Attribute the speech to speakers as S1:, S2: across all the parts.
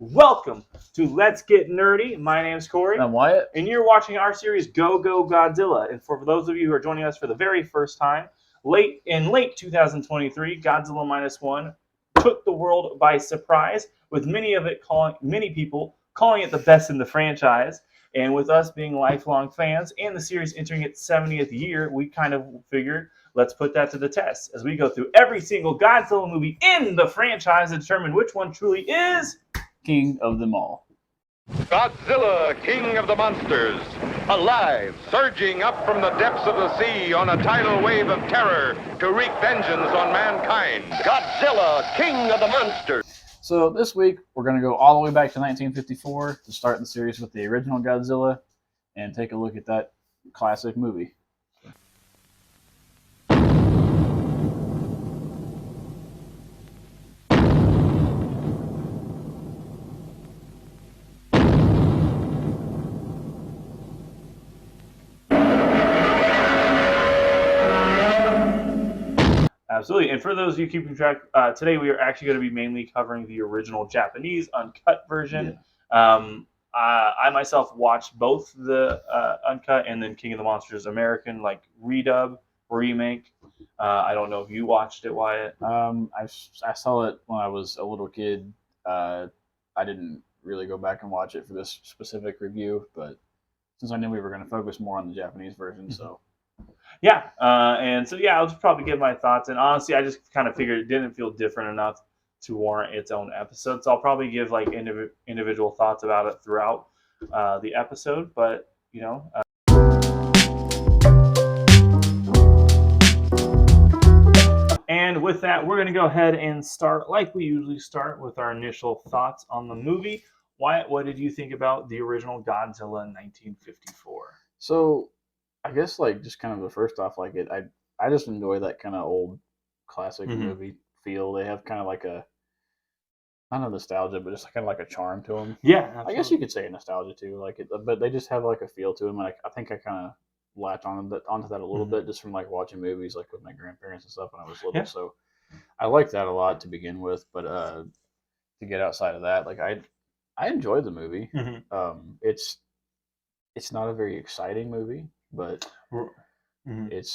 S1: Welcome to Let's Get Nerdy. My name's Corey.
S2: I'm Wyatt.
S1: And you're watching our series Go-Go-Godzilla. And for those of you who are joining us for the very first time, late 2023, Godzilla Minus One took the world by surprise, with many people calling it the best in the franchise. And with us being lifelong fans and the series entering its 70th year, we kind of figured let's put that to the test as we go through every single Godzilla movie in the franchise to determine which one truly is
S2: King of them all.
S3: Godzilla, King of the Monsters, alive, surging up from the depths of the sea on a tidal wave of terror to wreak vengeance on mankind. Godzilla, King of the Monsters.
S2: So this week, we're going to go all the way back to 1954 to start the series with the original Godzilla and take a look at that classic movie.
S1: Absolutely. And for those of you keeping track, today we are actually going to be mainly covering the original Japanese uncut version. Yeah. I myself watched both the uncut and then King of the Monsters American, like redub, remake. I don't know if you watched it, Wyatt.
S2: I saw it when I was a little kid. I didn't really go back and watch it for this specific review, but since I knew we were going to focus more on the Japanese version, so...
S1: Yeah, and so I'll just probably give my thoughts. And honestly, I just kind of figured it didn't feel different enough to warrant its own episode. So I'll probably give like individual thoughts about it throughout the episode. But and with that, we're going to go ahead and start like we usually start with our initial thoughts on the movie. Wyatt, what did you think about the original Godzilla in 1954?
S2: So, I guess like just kind of the first off, like I just enjoy that kind of old classic movie feel. They have kind of like a, not a nostalgia, but just kind of like a charm to them.
S1: Yeah, absolutely.
S2: I guess you could say nostalgia too. Like but they just have like a feel to them, and I think I kind of latch onto that a little bit just from like watching movies like with my grandparents and stuff when I was little. Yeah. So I like that a lot to begin with, but to get outside of that, like I enjoy the movie. It's not a very exciting movie, but it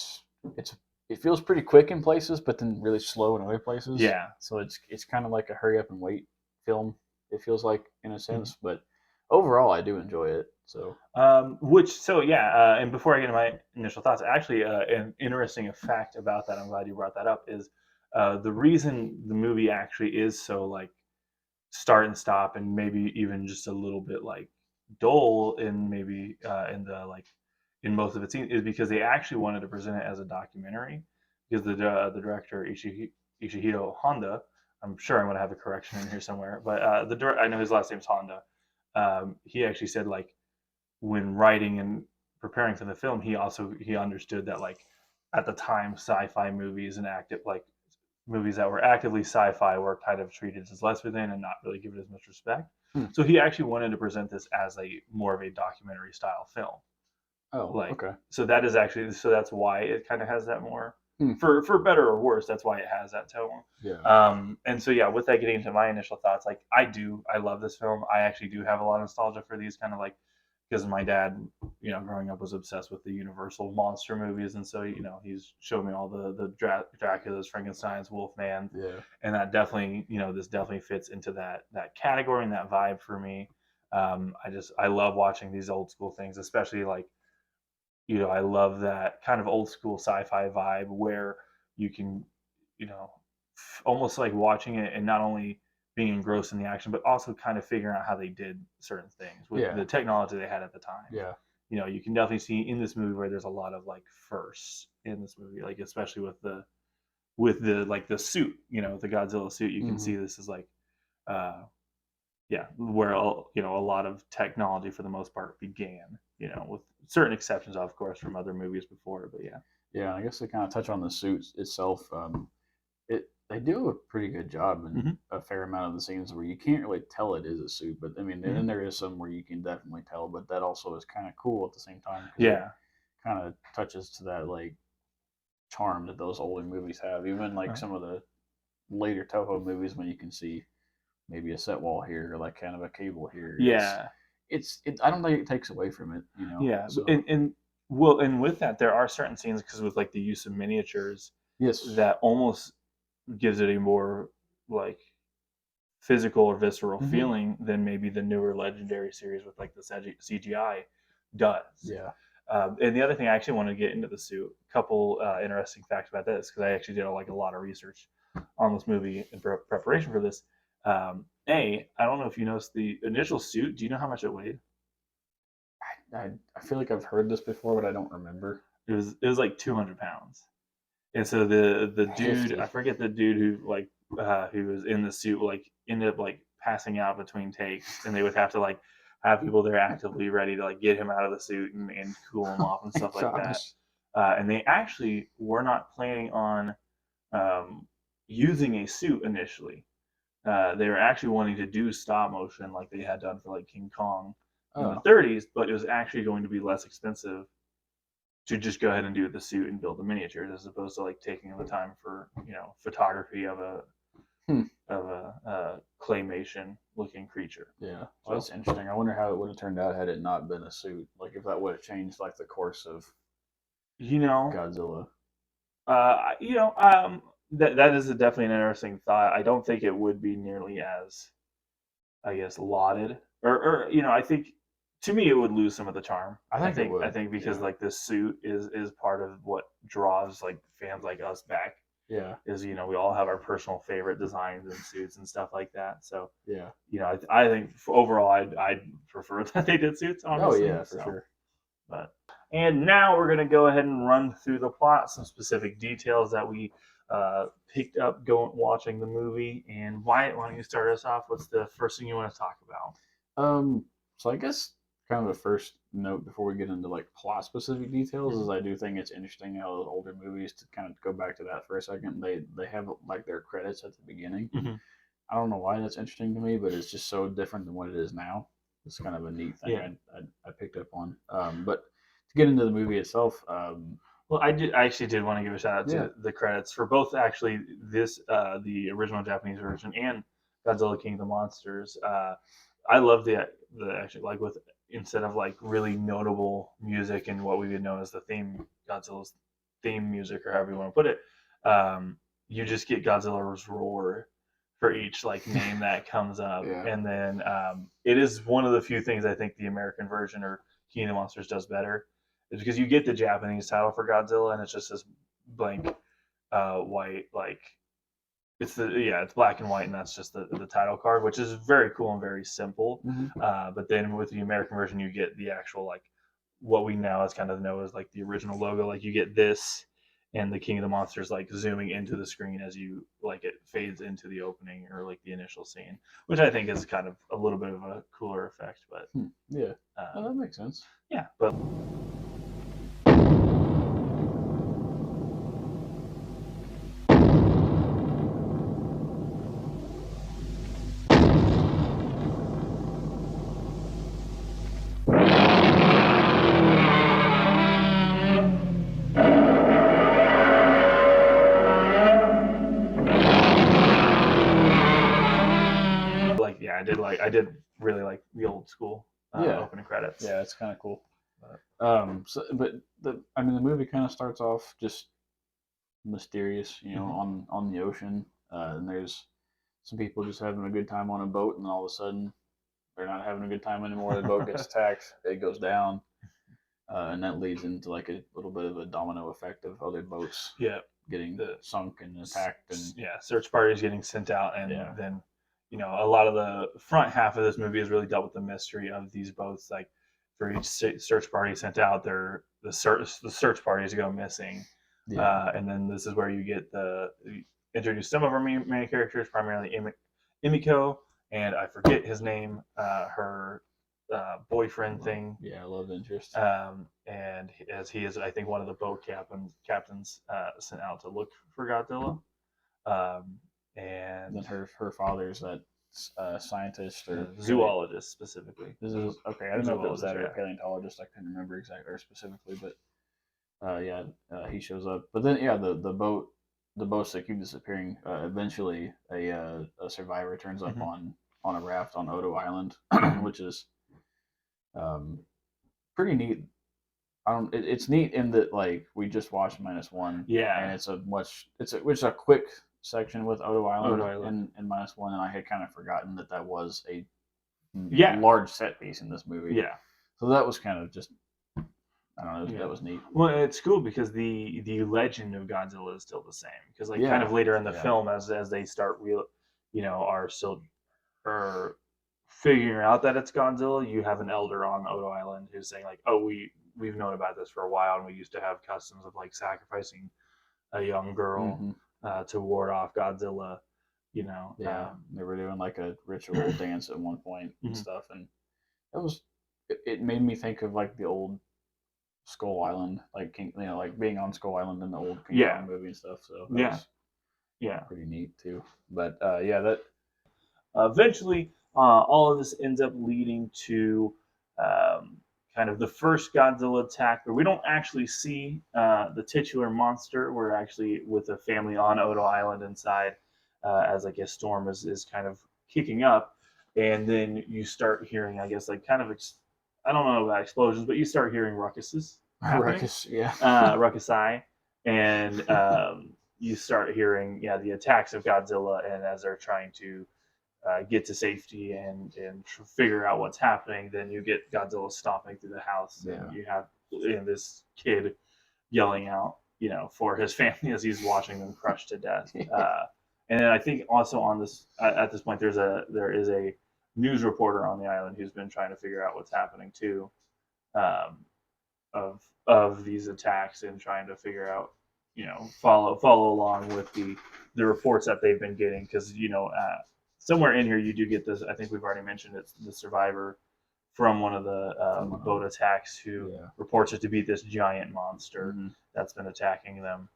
S2: feels pretty quick in places, but then really slow in other places.
S1: Yeah.
S2: So it's kind of like a hurry up and wait film. It feels like in a sense, but overall I do enjoy it. So
S1: and before I get into my initial thoughts, actually, an interesting fact about that, I'm glad you brought that up, is the reason the movie actually is so like start and stop and maybe even just a little bit like dull in maybe in most of its scenes is because they actually wanted to present it as a documentary, because the director Ishihiro Honda, I'm sure I'm going to have a correction in here somewhere, but I know his last name is Honda. He actually said like when writing and preparing for the film, he understood that like at the time sci-fi movies and movies that were actively sci-fi were kind of treated as less within and not really given as much respect. So he actually wanted to present this as a more of a documentary style film.
S2: Oh, okay.
S1: So that is actually, so that's why it kind of has that more, for better or worse, that's why it has that tone.
S2: Yeah.
S1: And so with that getting into my initial thoughts, like I love this film. I actually do have a lot of nostalgia for these kind of like, because my dad, growing up was obsessed with the Universal monster movies, and so he's showed me all the Dracula's, Frankenstein's, Wolfman, and that definitely this definitely fits into that category and that vibe for me. I love watching these old school things, especially like I love that kind of old school sci-fi vibe where you can almost like watching it and not only being engrossed in the action, but also kind of figuring out how they did certain things with the technology they had at the time.
S2: Yeah.
S1: You can definitely see in this movie where there's a lot of like firsts in this movie, like especially with the like the suit, the Godzilla suit. You can see this is like, where a lot of technology for the most part began. With certain exceptions, of course, from other movies before, but yeah.
S2: Yeah, I guess to kind of touch on the suit itself, they do a pretty good job in a fair amount of the scenes where you can't really tell it is a suit, but I mean, then there is some where you can definitely tell, but that also is kind of cool at the same time.
S1: Yeah,
S2: kind of touches to that like charm that those older movies have, even like some of the later Toho movies when you can see maybe a set wall here, or like kind of a cable here.
S1: Yeah,
S2: I don't think it takes away from it,
S1: yeah,
S2: So
S1: and with that, there are certain scenes because with like the use of miniatures
S2: yes,
S1: that almost gives it a more like physical or visceral
S2: hmm
S1: feeling than maybe the newer Legendary series with like the CGI does.
S2: yeah,
S1: And the other thing I actually want to get into the suit. A couple interesting facts about this because I actually did like a lot of research on this movie in preparation for this. I don't know if you noticed the initial suit. Do you know how much it weighed?
S2: I feel like I've heard this before, but I don't remember.
S1: It was like 200 pounds. And so the dude, I
S2: Hefty.
S1: forget the dude who was in the suit like ended up like passing out between takes, and they would have to like have people there actively ready to like get him out of the suit and cool him off and
S2: My
S1: stuff like that.
S2: gosh.
S1: And they actually were not planning on um, using a suit initially. They were actually wanting to do stop motion like they had done for like King Kong in the
S2: Oh,
S1: 30s, but it was actually going to be less expensive to just go ahead and do the suit and build the miniatures as opposed to like taking the time for photography of a
S2: hmm.
S1: claymation looking creature.
S2: Yeah. Well,
S1: So
S2: that's interesting. I wonder how it would have turned out had it not been a suit. Like if that would have changed like the course of
S1: you know,
S2: Godzilla.
S1: you know, that is definitely an interesting thought. I don't think it would be nearly as I guess lauded, or I think to me it would lose some of the charm.
S2: I
S1: I
S2: think it
S1: think I
S2: would.
S1: think because
S2: Yeah.
S1: like this suit is part of what draws like fans like us back
S2: Yeah.
S1: is we all have our personal favorite designs and suits and stuff like that. So
S2: Yeah.
S1: I think overall I'd prefer that they did suits
S2: Oh
S1: honestly.
S2: yeah, for
S1: So
S2: sure.
S1: but and now we're gonna go ahead and run through the plot, some specific details that we picked up going watching the movie. And why don't you start us off? What's the first thing you want to talk about?
S2: Um, so I guess kind of the first note before we get into like plot specific details is
S1: Mhm.
S2: I do think it's interesting how those older movies, to kind of go back to that for a second, they have like their credits at the beginning.
S1: Mhm.
S2: I don't know why that's interesting to me, but it's just so different than what it is now. It's kind of a neat thing
S1: Yeah.
S2: I picked up on. But to get into the movie itself,
S1: Well, I actually did want to give a shout out
S2: yeah,
S1: to the credits for both actually this the original Japanese version and Godzilla King of the Monsters. I love the actually like with instead of like really notable music and what we would know as the theme Godzilla's theme music or however you want to put it, you just get Godzilla's roar for each like name that comes up,
S2: yeah,
S1: and then it is one of the few things I think the American version or King of the Monsters does better is because you get the Japanese title for Godzilla and it's just this blank white like it's black and white and that's just the title card, which is very cool and very simple.
S2: hmm
S1: But then with the American version, you get the actual like what we now as kind of know as like the original logo. Like you get this and the King of the Monsters like zooming into the screen as you like it fades into the opening or like the initial scene, which I think is kind of a little bit of a cooler effect. But
S2: yeah, no,
S1: um,
S2: that makes sense.
S1: yeah, but I did really like the old school
S2: Yeah,
S1: opening credits.
S2: yeah, it's kind of cool.
S1: But,
S2: But I mean, the movie kind of starts off just mysterious,
S1: mhm.
S2: on the ocean, and there's some people just having a good time on a boat, and all of a sudden they're not having a good time anymore. The boat gets attacked, it goes down, and that leads into like a little bit of a domino effect of other boats
S1: Yeah,
S2: getting
S1: the
S2: sunk and attacked, and
S1: yeah search parties getting sent out, and
S2: yeah,
S1: then a lot of the front half of this movie has really dealt with the mystery of these boats. Like for each search party sent out, the search parties go missing,
S2: yeah,
S1: and then this is where you introduce some of our main characters, primarily Imiko, and I forget his name, her boyfriend thing.
S2: yeah, love interest.
S1: And as he is, I think, one of the boat captains sent out to look for Godzilla. Um,
S2: And then
S1: and
S2: her father's that scientist or
S1: zoologist specifically.
S2: this is okay. I don't know if it was
S1: Zoologist,
S2: that or a
S1: yeah.
S2: paleontologist. I couldn't remember exactly or specifically, but yeah, he shows up. But then yeah, the boat. the boats that keep disappearing. Eventually, a survivor turns up
S1: Mhm.
S2: on a raft on Odo Island,
S1: Mhm.
S2: which is um, pretty neat. I don't. It's neat in that like we just watched -1, and
S1: Yeah.
S2: it's a quick section with Odo
S1: Rhode
S2: Island
S1: Island.
S2: in -1, and I had kind of forgotten that that was a
S1: Yeah.
S2: large set piece in this movie.
S1: Yeah.
S2: So that was kind of just I don't know.
S1: Yeah.
S2: That was neat.
S1: Well, it's cool because the legend of Godzilla is still the same. Because like kind of
S2: Yeah,
S1: later in the
S2: yeah,
S1: film, as they start real, are still are figuring out that it's Godzilla. You have an elder on Odo Island who's saying like, "Oh, we've known about this for a while, and we used to have customs of like sacrificing a young girl
S2: hmm
S1: to ward off Godzilla." You know.
S2: yeah. They were doing like a ritual dance at one point and
S1: Mhm.
S2: stuff, and it was it made me think of like the old Skull Island, like like being on Skull Island in the old King
S1: Yeah.
S2: Kong movie and stuff. So that
S1: Yeah.
S2: was
S1: Yeah.
S2: pretty neat too. But yeah, that
S1: Eventually, all of this ends up leading to um, kind of the first Godzilla attack, where we don't actually see the titular monster. We're actually with a family on Odo Island inside, as I guess storm is kind of kicking up, and then you start hearing, I guess, like kind of I don't know about explosions, but you start hearing ruckuses happening,
S2: Ruckus, yeah,
S1: ruckusi, and you start hearing the attacks of Godzilla, and as they're trying to get to safety and figure out what's happening, then you get Godzilla stomping through the house, and
S2: yeah,
S1: you have this kid yelling out, for his family as he's watching them crushed to death. And then I think also on this at this point, there is a news reporter on the island who's been trying to figure out what's happening too, um, of these attacks and trying to figure out, follow along with the reports that they've been getting because somewhere in here you do get this. I think we've already mentioned it's the survivor from one of the
S2: from
S1: boat attacks who
S2: yeah,
S1: reports it to be this giant monster
S2: hmm
S1: that's been attacking them.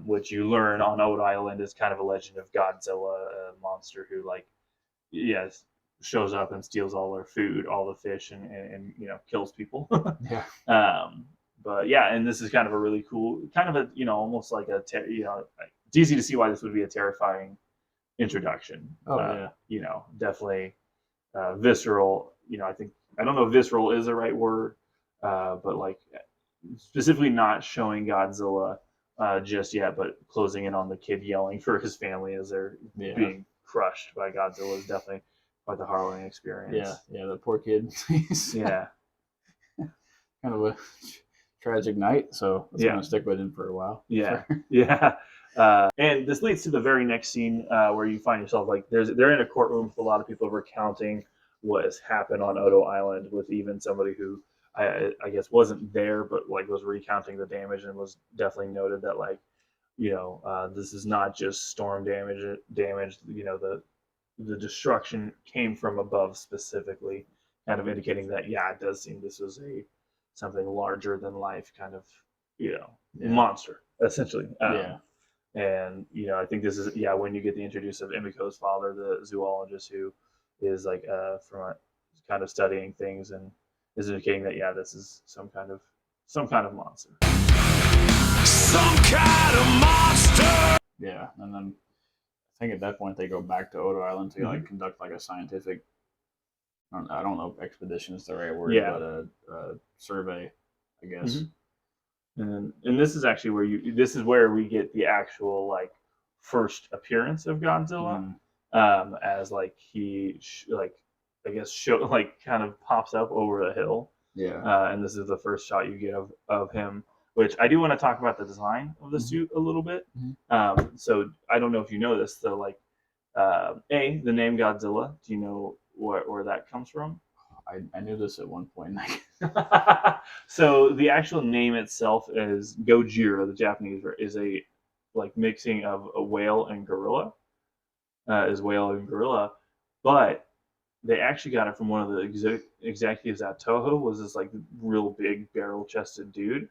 S1: Which you learn on Oat Island is kind of a legend of Godzilla, a monster who yes shows up and steals all their food, all the fish, and kills people.
S2: yeah,
S1: um, but yeah, and this is kind of a really cool, kind of a almost like it's easy to see why this would be a terrifying introduction.
S2: oh yeah,
S1: Definitely visceral. I don't know if visceral is the right word, but like specifically not showing Godzilla just yet, but closing in on the kid yelling for his family as they're
S2: yeah,
S1: being crushed by Godzilla is definitely quite the harrowing
S2: yeah,
S1: experience.
S2: yeah. The poor kid. He's
S1: Yeah,
S2: kind of a tragic night, so it's
S1: yeah,
S2: gonna stick with him for a while.
S1: yeah, yeah. And this leads to the very next scene where you find yourself like they're in a courtroom with a lot of people recounting what has happened on Odo Island, with even somebody who I guess wasn't there, but like was recounting the damage and was definitely noted that like this is not just storm damage. The destruction came from above specifically, kind of indicating that it does seem this was a something larger than life kind of
S2: Yeah,
S1: monster essentially.
S2: yeah,
S1: And I think this is when you get the introduce of Emiko's father, the zoologist who is like from kind of studying things and is indicating that this is some kind of monster.
S3: Some kind of monster.
S2: yeah. And then I think at that point they go back to Odo Island to
S1: Mm-hmm.
S2: like conduct like a scientific. I don't know if expedition is the right word,
S1: Yeah.
S2: but a survey, I guess.
S1: Mm-hmm. And this is actually this is where we get the actual like first appearance of Godzilla,
S2: Mm,
S1: as like like I guess like kind of pops up over the hill,
S2: yeah.
S1: and this is the first shot you get of him. Which I do want to talk about the design of the
S2: hmm
S1: suit a little bit.
S2: hmm
S1: So I don't know if you know this, so like the name Godzilla. Do you know where that comes from?
S2: I knew this at one point.
S1: So the actual name itself is Gojira. The Japanese is a like mixing of a whale and gorilla, is whale and gorilla, but they actually got it from one of the executives at Toho. Was this like real big barrel chested dude,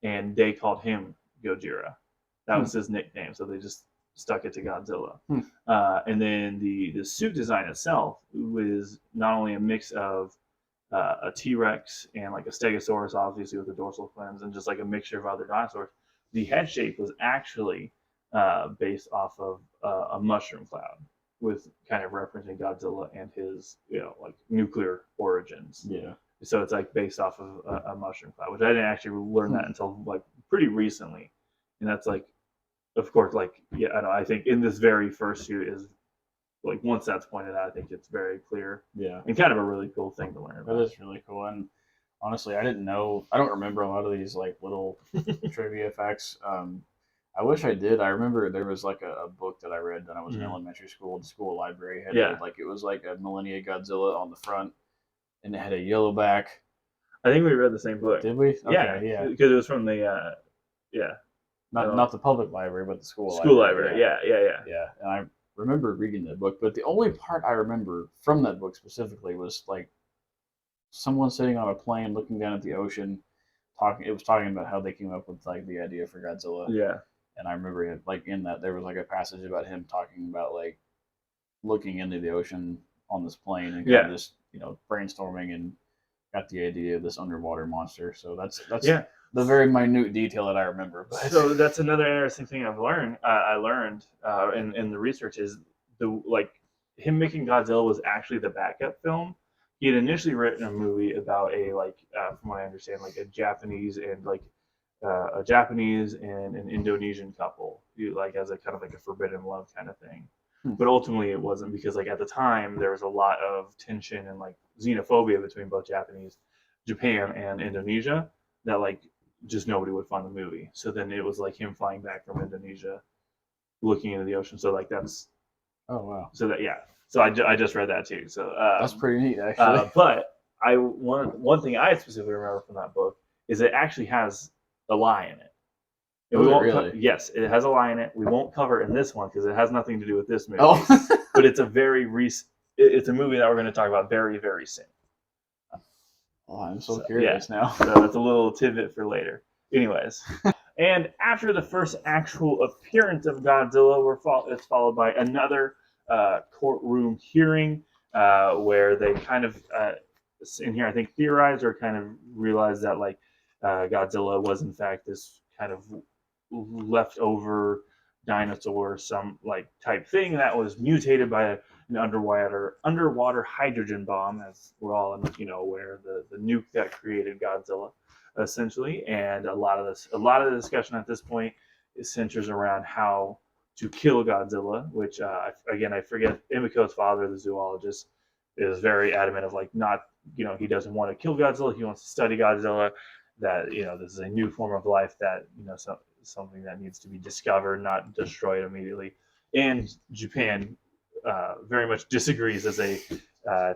S1: and they called him Gojira. That
S2: Hmm.
S1: was his nickname, so they just stuck it to Godzilla.
S2: Hmm.
S1: And then the suit design itself was not only a mix of a T Rex and like a Stegosaurus, obviously with the dorsal fins, and just like a mixture of other dinosaurs. The head shape was actually based off of a mushroom cloud, with kind of referencing Godzilla and his like nuclear origins.
S2: Yeah.
S1: So it's like based off of a mushroom cloud, which I didn't actually learn that until like pretty recently, and that's like, of course, like yeah, I know. I think in this very first shoot is like once that's pointed out, I think it's very clear.
S2: Yeah.
S1: And kind of a really cool thing to learn about.
S2: That is really cool. And honestly, I didn't know. I don't remember a lot of these like little trivia facts. I wish I did. I remember there was like a book that I read when I was in elementary school. The school library had like it was like a Millennia Godzilla on the front, and it had a yellow back.
S1: I think we read the same book.
S2: Did we? Okay,
S1: yeah, because it was from the
S2: not the public library, but the school
S1: library. Yeah.
S2: And I remember reading that book, but the only part I remember from that book specifically was like someone sitting on a plane looking down at the ocean, talking. It was talking about how they came up with like the idea for Godzilla.
S1: Yeah.
S2: And I remember it, like in that there was like a passage about him talking about like looking into the ocean on this plane and kind of just brainstorming and got the idea of this underwater monster. So that's the very minute detail that I remember. But.
S1: So that's another interesting thing I've learned. I learned in the research is him making Godzilla was actually the backup film. He had initially written a movie about from what I understand, like a Japanese and an Indonesian couple, like as a kind of like a forbidden love kind of thing. But ultimately, it wasn't, because like at the time there was a lot of tension and like xenophobia between both Japan and Indonesia, that like just nobody would fund the movie. So then it was like him flying back from Indonesia, looking into the ocean. So like that's So that So I just read that too. So
S2: that's pretty neat, actually.
S1: But one thing I specifically remember from that book is it actually has a lie in it.
S2: Really?
S1: Yes, it has a lie in it. We won't cover it in this one because it has nothing to do with this movie.
S2: Oh.
S1: But it's a very it's a movie that we're going to talk about very, very soon.
S2: Oh, I'm so curious now.
S1: So that's a little tidbit for later. Anyways, and after the first actual appearance of Godzilla, it's followed by another courtroom hearing where they kind of in here I think theorized or kind of realized that like Godzilla was in fact this kind of leftover dinosaur, some like type thing that was mutated by an underwater hydrogen bomb, as we're all aware, the nuke that created Godzilla, essentially. And a lot of the discussion at this point centers around how to kill Godzilla, which again I forget. Emiko's father, the zoologist, is very adamant of like not he doesn't want to kill Godzilla. He wants to study Godzilla. That this is a new form of life that something that needs to be discovered, not destroyed immediately. And Japan very much disagrees as they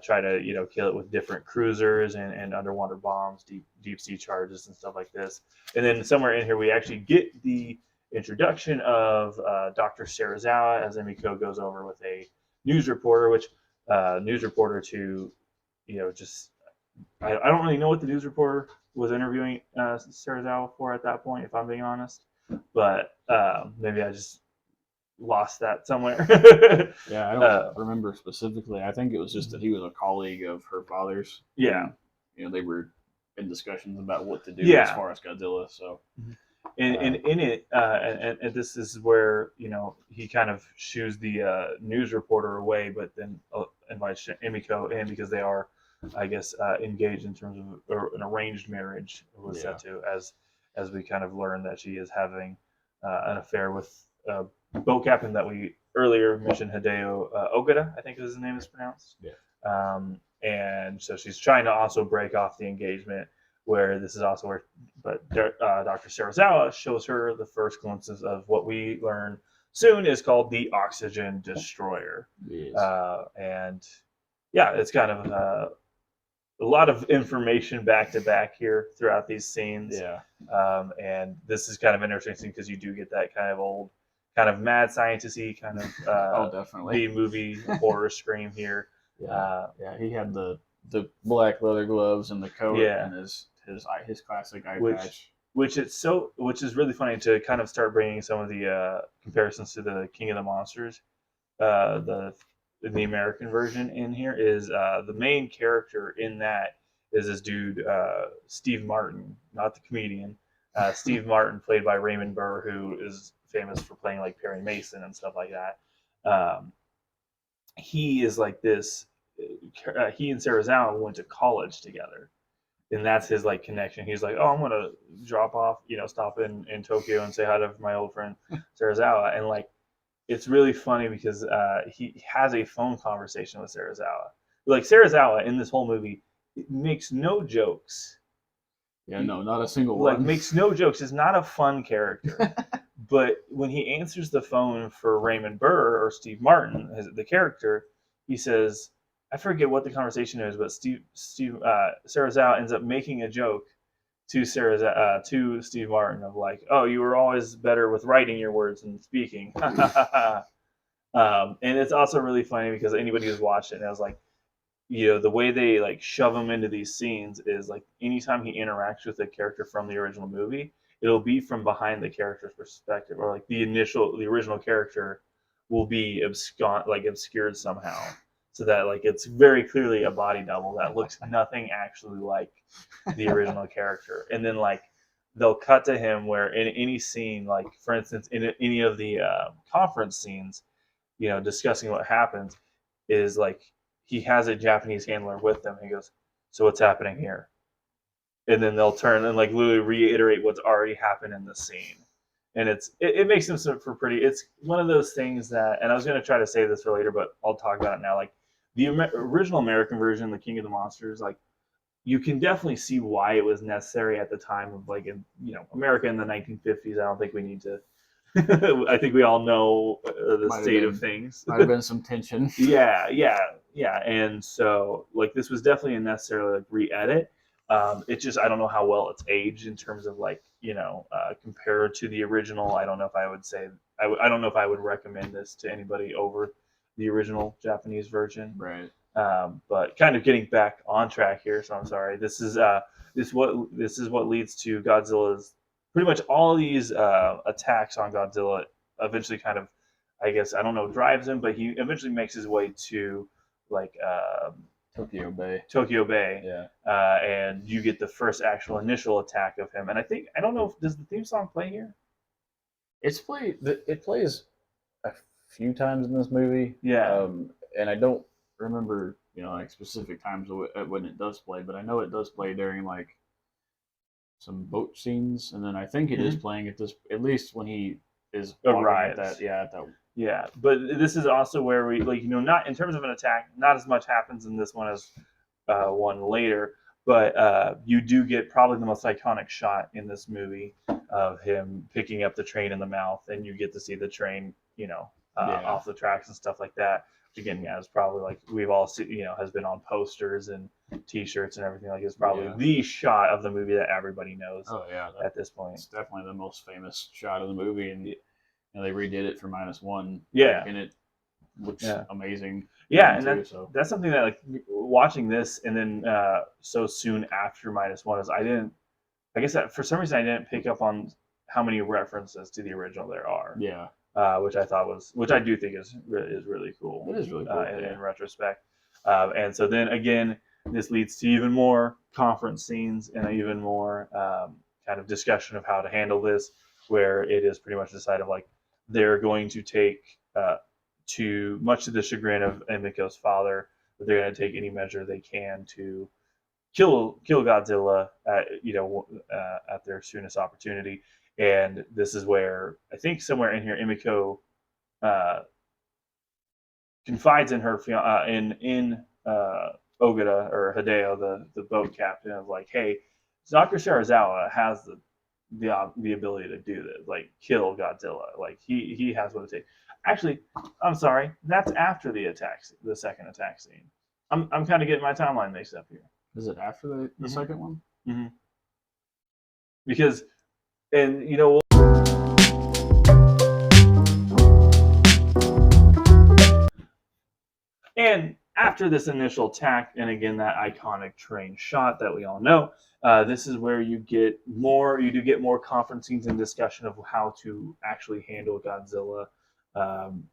S1: try to kill it with different cruisers and underwater bombs, deep sea charges and stuff like this. And then somewhere in here we actually get the introduction of Dr. Serizawa as Emiko goes over with a news reporter, which news reporter to just I don't really know what the news reporter was interviewing Serizawa for at that point, if I'm being honest. But maybe I just lost that somewhere.
S2: Yeah, I don't remember specifically. I think it was just that he was a colleague of her father's.
S1: Yeah.
S2: And, they were in discussions about what to do as far as Godzilla. So.
S1: And in it, and this is where he kind of shoos the news reporter away, but then invites Emiko in because they are, I guess, engaged in terms of an arranged marriage. It was set to as we kind of learn that she is having an affair with boat captain that we earlier mentioned, Hideo Ogata, I think his name is pronounced.
S2: Yeah.
S1: And so she's trying to also break off the engagement. Where this is also where, but Dr. Serizawa shows her the first glimpses of what we learn soon is called the Oxygen Destroyer.
S2: Yes.
S1: And yeah, it's kind of a lot of information back to back here throughout these scenes.
S2: Yeah.
S1: And this is kind of interesting because you do get that kind of old, kind of mad scientist-y kind of
S2: definitely
S1: B-movie horror scream here.
S2: Yeah. He had the black leather gloves and the coat and his classic eye patch.
S1: Which is really funny to kind of start bringing some of the comparisons to the King of the Monsters. The American version in here is the main character in that is this dude Steve Martin, not the comedian. Steve Martin, played by Raymond Burr, who is famous for playing like Perry Mason and stuff like that. He is like this. He and Serizawa went to college together, and that's his like connection. He's like, oh, I'm gonna drop off, stop in Tokyo and say hi to my old friend Serizawa, and like it's really funny because he has a phone conversation with Serizawa. Like Serizawa in this whole movie makes no jokes.
S2: Yeah, no, not a single
S1: Like
S2: one.
S1: makes no jokes. Is not a fun character. But when he answers the phone for Raymond Burr or Steve Martin, the character, he says, I forget what the conversation is, but Steve Serizawa ends up making a joke to to Steve Martin of like, oh, you were always better with writing your words than speaking. And it's also really funny because anybody who's watched it, and I was like, the way they like shove him into these scenes is like anytime he interacts with a character from the original movie, it'll be from behind the character's perspective, or like the original character will be obscured somehow, so that like it's very clearly a body double that looks nothing actually like the original character. And then like they'll cut to him where in any scene, like for instance in any of the conference scenes, discussing what happens, is like he has a Japanese handler with them. He goes, so what's happening here? And then they'll turn and like literally reiterate what's already happened in the scene. And it makes them for pretty. It's one of those things that, and I was going to try to say this for later, but I'll talk about it now. Like the original American version, The King of the Monsters, like you can definitely see why it was necessary at the time of like in America in the 1950s. I don't think we need to. I think we all know the state of things.
S2: Might have been some tension.
S1: Yeah. And so, like, this was definitely a necessary like re-edit. It's just I don't know how well it's aged in terms of like compared to the original. I don't know if I would say I don't know if I would recommend this to anybody over the original Japanese version.
S2: Right.
S1: But kind of getting back on track here. So I'm sorry. This is what leads to Godzilla's pretty much all these attacks on Godzilla eventually kind of, I guess, I don't know, drives him, but he eventually makes his way to like
S2: Tokyo Bay.
S1: Yeah. And you get the first actual initial attack of him. And I don't know, does the theme song play here?
S2: It plays a few times in this movie.
S1: Yeah.
S2: And I don't remember, like specific times when it does play, but I know it does play during like some boat scenes, and then I think it is playing at least when he is
S1: arrives.
S2: At that.
S1: Yeah, but this is also where we like not in terms of an attack, not as much happens in this one as one later, but you do get probably the most iconic shot in this movie of him picking up the train in the mouth, and you get to see the train, off the tracks and stuff like that. Which again, yeah, it's probably like we've all seen, has been on posters and T-shirts and everything. Like it's probably the shot of the movie that everybody knows.
S2: Oh yeah,
S1: at this point,
S2: it's definitely the most famous shot of the movie, and they redid it for -1.
S1: Yeah,
S2: and it looks amazing.
S1: Yeah, and that's something that like watching this and then so soon after -1 is I guess that for some reason I didn't pick up on how many references to the original there are.
S2: Yeah.
S1: Which I do think is really cool.
S2: It is really cool
S1: in retrospect. And so then again, this leads to even more conference scenes and even more kind of discussion of how to handle this, where it is pretty much decided like they're going to take, to much to the chagrin of Emiko's father, that they're going to take any measure they can to kill Godzilla at their soonest opportunity. And this is where I think somewhere in here, Emiko confides in her in Ogata or Hideo, the boat captain, of like, hey, Dr. Serizawa has the ability to do this, like kill Godzilla. Like he has what it takes. Actually, I'm sorry, that's after the second attack scene. I'm kind of getting my timeline mixed up here.
S2: Is it after the second one?
S1: Mm-hmm. Because, and and after this initial attack, and again that iconic train shot that we all know, this is where you do get more conference scenes and discussion of how to actually handle Godzilla,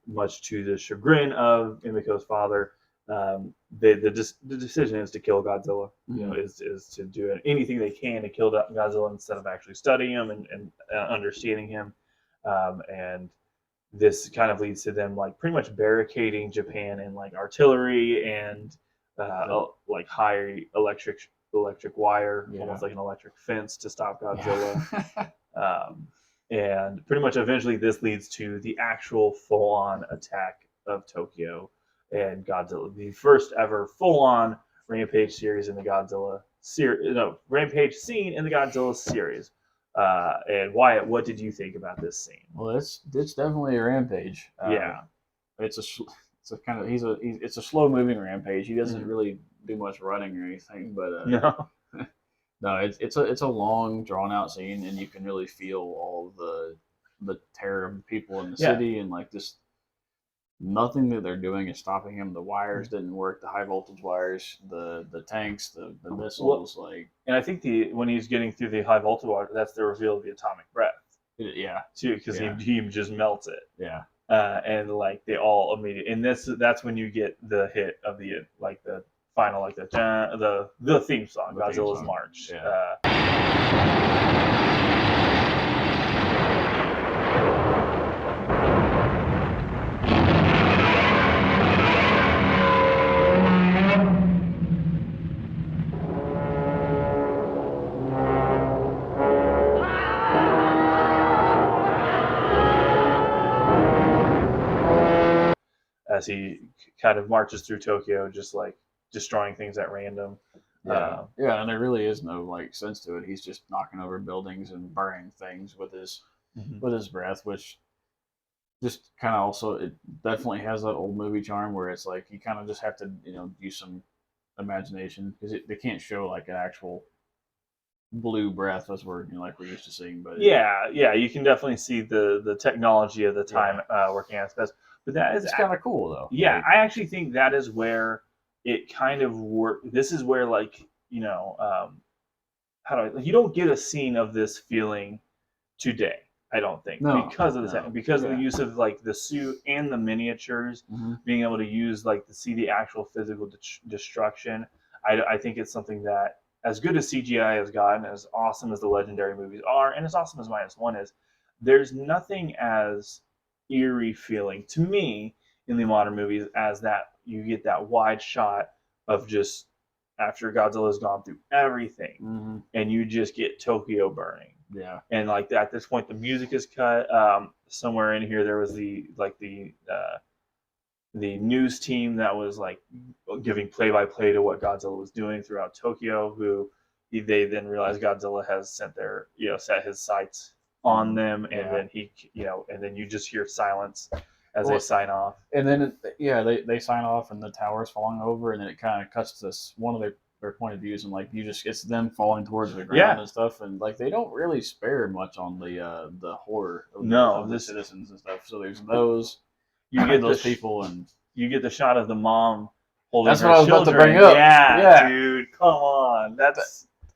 S1: much to the chagrin of Emiko's father. The decision is to kill Godzilla. Is to do anything they can to kill Godzilla instead of actually studying him and understanding him. and this kind of leads to them like pretty much barricading Japan in like artillery and like high electric wire, almost like an electric fence to stop Godzilla. And pretty much eventually this leads to the actual full-on attack of Tokyo and Godzilla, the first ever full-on Rampage series in the Godzilla series. No, Rampage scene in the Godzilla series. And Wyatt, what did you think about this scene?
S2: Well, it's definitely a rampage.
S1: Yeah,
S2: It's a kind of it's a slow moving rampage. He doesn't really do much running or anything, but
S1: no,
S2: no, it's a long drawn out scene, and you can really feel all the terror of the people in the city, and like this. Nothing that they're doing is stopping him. The wires didn't work. The high voltage wires, the tanks, the missiles, like.
S1: And I think when he's getting through the high voltage wire, that's the reveal of the atomic breath.
S2: Yeah.
S1: Too, because he just melts it.
S2: Yeah.
S1: And like they all immediately, and that's when you get the hit of the like the final like the theme song, Godzilla's March.
S2: Yeah.
S1: As he kind of marches through Tokyo, just like destroying things at random.
S2: Yeah, and there really is no like sense to it. He's just knocking over buildings and burning things with his breath, which just kind of also it definitely has that old movie charm where it's like you kind of just have to use some imagination because they can't show like an actual blue breath as we're like we're used to seeing. But
S1: yeah, you can definitely see the technology of the time working at its best. But that is
S2: kind of cool though.
S1: Yeah, I actually think that is where it kind of works. This is where like you don't get a scene of this feeling today. I don't think because of the use of like the suit and the miniatures, being able to use like to see the actual physical destruction. I think it's something that as good as CGI has gotten, as awesome as the legendary movies are, and as awesome as -1 is, there's nothing as eerie feeling to me in the modern movies as that you get that wide shot of just after Godzilla's gone through everything and you just get Tokyo burning.
S2: Yeah.
S1: And like at this point the music is cut. Somewhere in here there was the news team that was like giving play-by-play to what Godzilla was doing throughout Tokyo, who they then realized Godzilla has set his sights on them, and then and then you just hear silence as they sign off.
S2: And then they sign off, and the tower's falling over, and then it kind of cuts to one of their point of views, and like it's them falling towards the ground and stuff, and like they don't really spare much on the horror of the citizens and stuff. So there's those. You get those people, and
S1: you get the shot of the mom holding.
S2: That's what I was about to bring up.
S1: Yeah, dude, come on.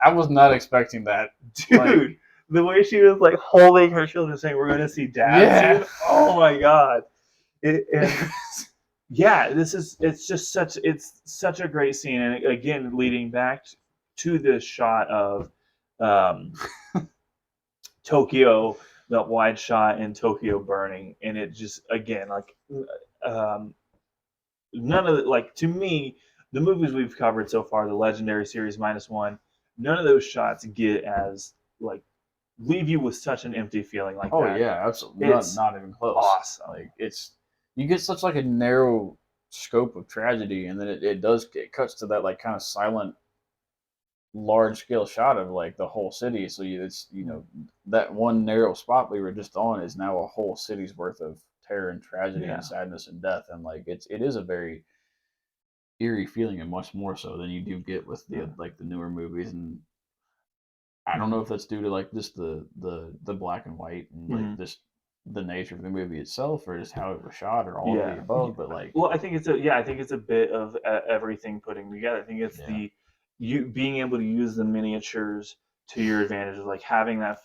S2: I was not expecting that,
S1: dude. Like, the way she was like holding her children, saying, "We're going to see Dad." Yeah. Oh my god. It's such a great scene, and again, leading back to this shot of Tokyo, that wide shot in Tokyo burning, and it just again like none of like to me the movies we've covered so far, the legendary series -1, none of those shots get as like leave you with such an empty feeling like that.
S2: Oh yeah, absolutely, not even close.
S1: Awesome.
S2: Like you get such like a narrow scope of tragedy, and then it cuts to that like kind of silent large scale shot of like the whole city. So it's that one narrow spot we were just on is now a whole city's worth of terror and tragedy and sadness and death, and like it is a very eerie feeling, and much more so than you do get with the like the newer movies. And I don't know if that's due to like just the black and white and like just the nature of the movie itself, or just how it was shot, or all of the above. But like,
S1: well, I think it's a bit of everything putting together. I think it's you being able to use the miniatures to your advantage, of like having that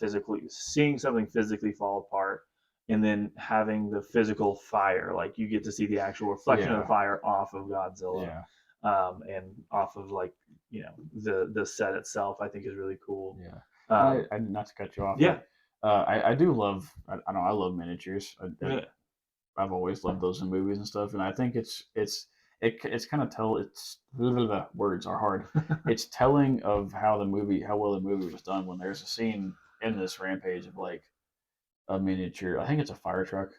S1: seeing something physically fall apart, and then having the physical fire. Like you get to see the actual reflection of the fire off of Godzilla, and off of like the set itself. I think is really cool.
S2: Yeah, I not to cut you off.
S1: Yeah.
S2: I do love. I don't know. I love miniatures.
S1: Yeah.
S2: I've always loved those in movies and stuff, and I think it's kind of it's words are hard. It's telling of how well the movie was done when there's a scene in this Rampage of like a miniature. I think it's a fire truck.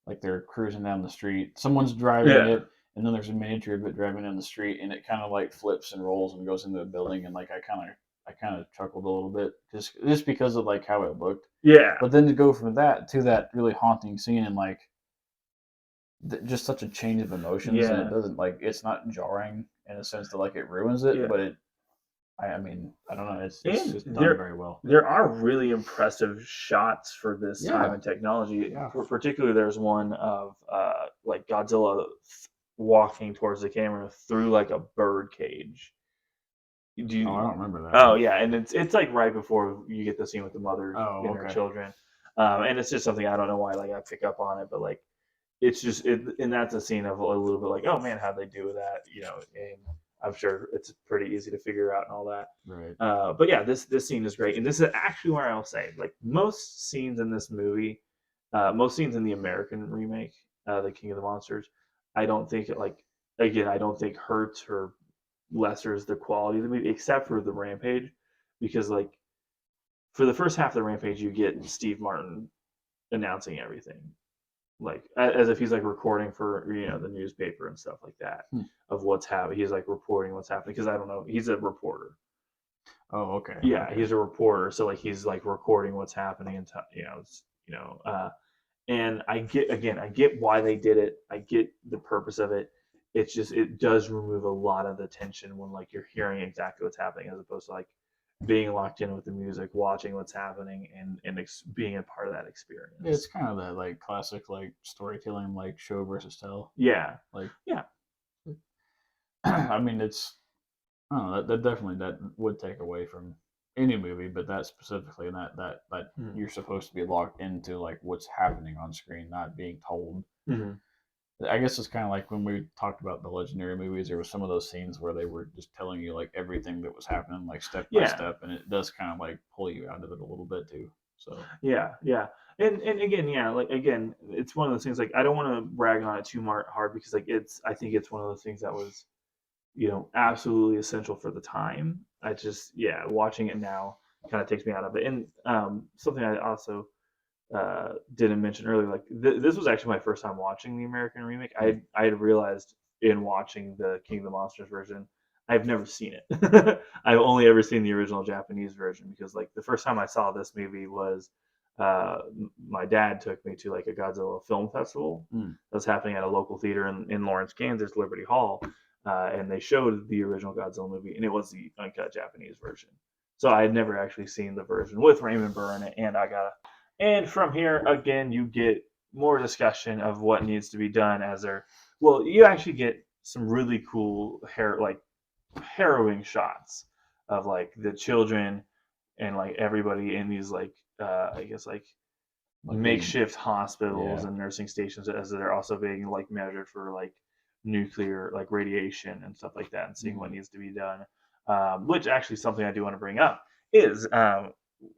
S2: Like they're cruising down the street. Someone's driving
S1: Yeah.
S2: it, and then there's a miniature of it driving down the street, and it kind of like flips and rolls and goes into a building. And like I kind of chuckled a little bit just because of like how it looked.
S1: Yeah.
S2: But then to go from that to that really haunting scene and like just such a change of emotions, and it
S1: Yeah.
S2: doesn't like it's not jarring in a sense that like it ruins it,
S1: Yeah.
S2: but I mean I don't know, it's
S1: And
S2: just done very well.
S1: there are really impressive shots for this time
S2: Yeah,
S1: and technology.
S2: yeah.
S1: Particularly, there's one of like Godzilla walking towards the camera through like a bird cage. Do
S2: Oh, I
S1: you?
S2: don't remember that
S1: Oh
S2: one.
S1: yeah, and it's like right before you get the scene with the mother
S2: Oh,
S1: and her
S2: okay.
S1: children, and it's just something I don't know why like I pick up on it, but like it's just and that's a scene of a little bit like, oh man, how'd they do that, and I'm sure it's pretty easy to figure out and all that.
S2: Right.
S1: But yeah, this scene is great, and this is actually where I'll say like most scenes in this movie, most scenes in the American remake, the King of the Monsters, I don't think it like again I don't think hurts or lessers the quality of the movie except for the Rampage, because like for the first half of the Rampage you get Steve Martin announcing everything like as if he's like recording for the newspaper and stuff like that
S2: Hmm.
S1: of what's happening. He's like reporting what's happening because I don't know. He's a reporter.
S2: Oh, okay.
S1: Yeah,
S2: Okay.
S1: he's a reporter. So like he's like recording what's happening and and I get why they did it. I get the purpose of it. It's just it does remove a lot of the tension when like you're hearing exactly what's happening as opposed to like being locked in with the music, watching what's happening, and being a part of that
S2: Yeah, it's
S1: experience.
S2: kind of that like classic like storytelling like show versus tell.
S1: Yeah,
S2: Like
S1: yeah,
S2: I mean it's I don't know, that definitely that would take away from any movie, but that specifically and that
S1: mm-hmm.
S2: you're supposed to be locked into like what's happening on screen, not being told.
S1: Mm-hmm.
S2: I guess it's kind of like when we talked about the legendary movies. There was some of those scenes where they were just telling you like everything that was happening, like step by
S1: Yeah,
S2: step, and it does kind of like pull you out of it a little bit too. So
S1: yeah, yeah. And again, yeah, like again, it's one of those things like I don't want to brag on it too hard because like I think it's one of those things that was absolutely essential for the time. I just yeah, watching it now kind of takes me out of it. And something I also didn't mention earlier, like this was actually my first time watching the American remake. I had realized in watching the King of the Monsters version, I've never seen it. I've only ever seen the original Japanese version because like the first time I saw this movie was uh, my dad took me to like a Godzilla film festival
S2: mm,
S1: that was happening at a local theater in Lawrence, Kansas, Liberty Hall, and they showed the original Godzilla movie, and it was the uncut Japanese version. So I had never actually seen the version with Raymond Burr in it, and I got and from here, again, you get more discussion of what needs to be done as there. Well, you actually get some really cool harrowing shots of like the children and like everybody in these like I guess like
S2: like being
S1: makeshift hospitals
S2: yeah.
S1: and nursing stations as they're also being like measured for like nuclear like radiation and stuff like that and seeing what
S2: Mm,
S1: needs to be done. Which actually something I do want to bring up is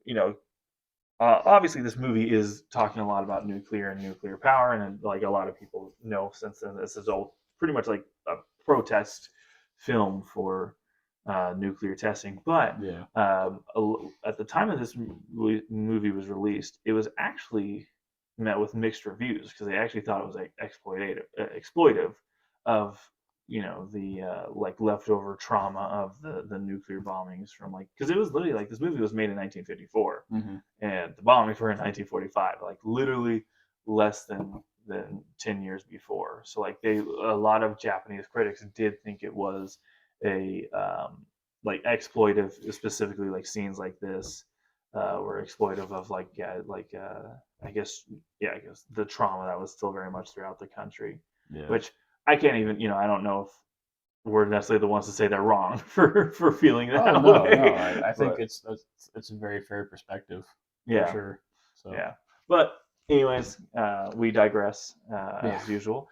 S1: you know obviously this movie is talking a lot about nuclear and nuclear power and like a lot of people know since then this is all pretty much like a protest film for nuclear testing but
S2: yeah.
S1: at the time of this movie was released it was actually met with mixed reviews because they actually thought it was like exploitive of the like leftover trauma of the nuclear bombings from like because it was literally like this movie was made in 1954
S2: Hmm.
S1: and the bombings were in 1945 like literally less than 10 years before so like a lot of Japanese critics did think it was a like exploitive specifically like scenes like this were exploitive of like yeah like I guess I guess the trauma that was still very much throughout the country
S2: Yeah.
S1: which I can't even I don't know if we're necessarily the ones to say they're wrong for feeling
S2: Oh
S1: that
S2: no, no.
S1: way
S2: I think
S1: but
S2: it's a very fair perspective for
S1: yeah
S2: sure. So
S1: yeah. But anyways, we digress
S2: yeah.
S1: as usual.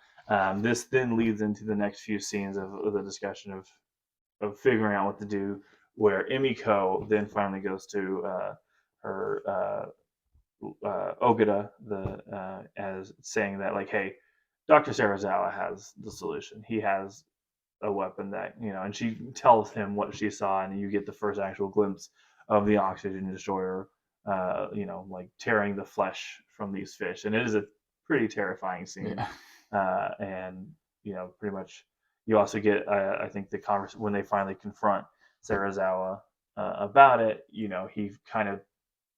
S1: This then leads into the next few scenes of the discussion of figuring out what to do. Where Emiko then finally goes to her Ogata as saying that like, hey, Dr. Sarazawa has the solution. He has a weapon that and she tells him what she saw, and you get the first actual glimpse of the oxygen destroyer, like tearing the flesh from these fish, and it is a pretty terrifying scene.
S2: Yeah.
S1: And pretty much you also get, I think, the conversation when they finally confront Sarazawa about it. He kind of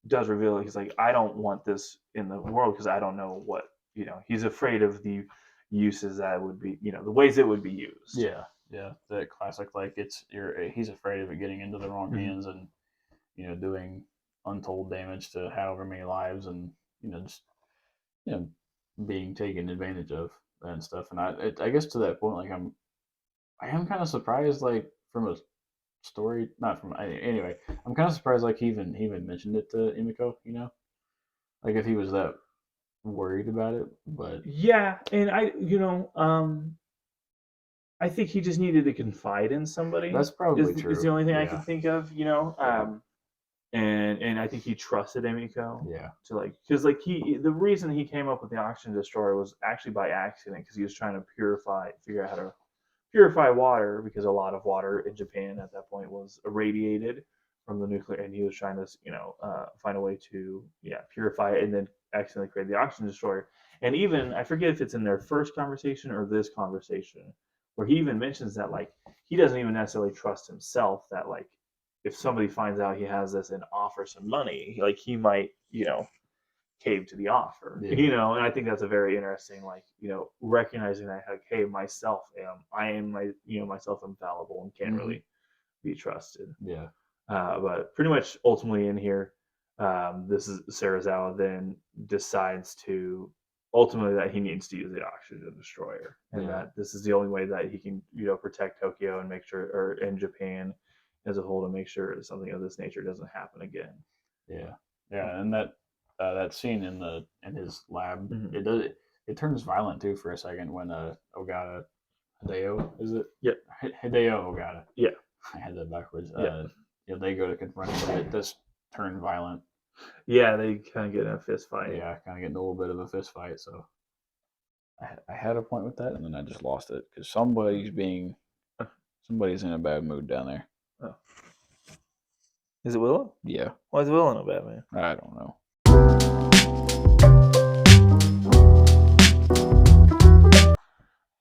S1: does reveal he's like, I don't want this in the world because I don't know what he's afraid of the uses that would be the ways it would be used.
S2: Yeah, yeah, that classic. Like he's afraid of it getting into the wrong
S1: Mhm.
S2: hands and doing untold damage to however many lives, and just you know being taken advantage of and stuff. And I guess to that point, like I am kind of surprised, like from a story, not from anyway. I'm kind of surprised, like he even mentioned it to Emiko. Like if he was that worried about it, but
S1: Yeah, and I think he just needed to confide in somebody.
S2: that's probably
S1: Is the
S2: true.
S1: only thing I can
S2: Yeah,
S1: think of.
S2: yeah,
S1: And I think he trusted Emiko
S2: yeah,
S1: to because the reason he came up with the oxygen destroyer was actually by accident because he was trying to figure out how to purify water because a lot of water in Japan at that point was irradiated from the nuclear, and he was trying to find a way to purify it and then accidentally create the oxygen destroyer. And even I forget if it's in their first conversation or this conversation where he even mentions that like he doesn't even necessarily trust himself that like if somebody finds out he has this and offers him money, like he might cave to the offer,
S2: yeah.
S1: and I think that's a very interesting, like, recognizing that, like, hey, I am myself infallible and can't
S2: Hmm.
S1: really be trusted.
S2: Yeah,
S1: But pretty much ultimately in here, this is Sarazawa then decides to ultimately that he needs to use the oxygen destroyer, and
S2: yeah,
S1: that this is the only way that he can, protect Tokyo and make sure, or in Japan as a whole, to make sure something of this nature doesn't happen again.
S2: yeah, yeah. And that scene in his lab,
S1: Mhm.
S2: it turns violent too for a second when Ogata Hideo, is it?
S1: Yep.
S2: Hideo Ogata.
S1: Yeah.
S2: I had that backwards.
S1: Yeah.
S2: They go to confront him, but it does turn violent.
S1: Yeah, they kind of get in a fist fight.
S2: Yeah, kind of getting a little bit of a fist fight. So I had a point with that, and then I just lost it because somebody's in a bad mood down there.
S1: Oh. Is it Willow?
S2: Yeah,
S1: Why is Willow no Batman?
S2: I don't know.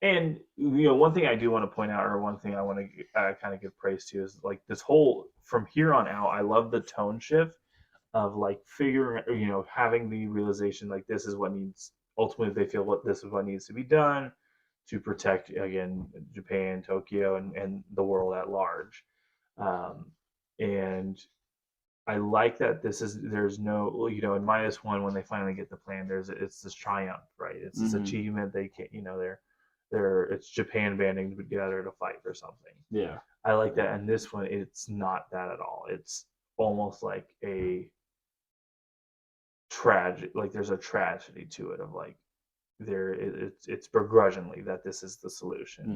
S1: And one thing I do want to point out, or one thing I want to kind of give praise to, is like this whole from here on out. I love the tone shift of like figuring, having the realization like this is what needs. Ultimately, they feel what this is what needs to be done to protect again Japan, Tokyo, and the world at large. Um, and I like that there's no in -1 when they finally get the plan, it's this triumph, right? It's this
S2: Mm-hmm.
S1: achievement. They can't, they're it's Japan banding together to fight for something.
S2: Yeah,
S1: I like that. And this one, it's not that at all. It's almost like a tragic, like there's a tragedy to it of like it's begrudgingly that this is the solution.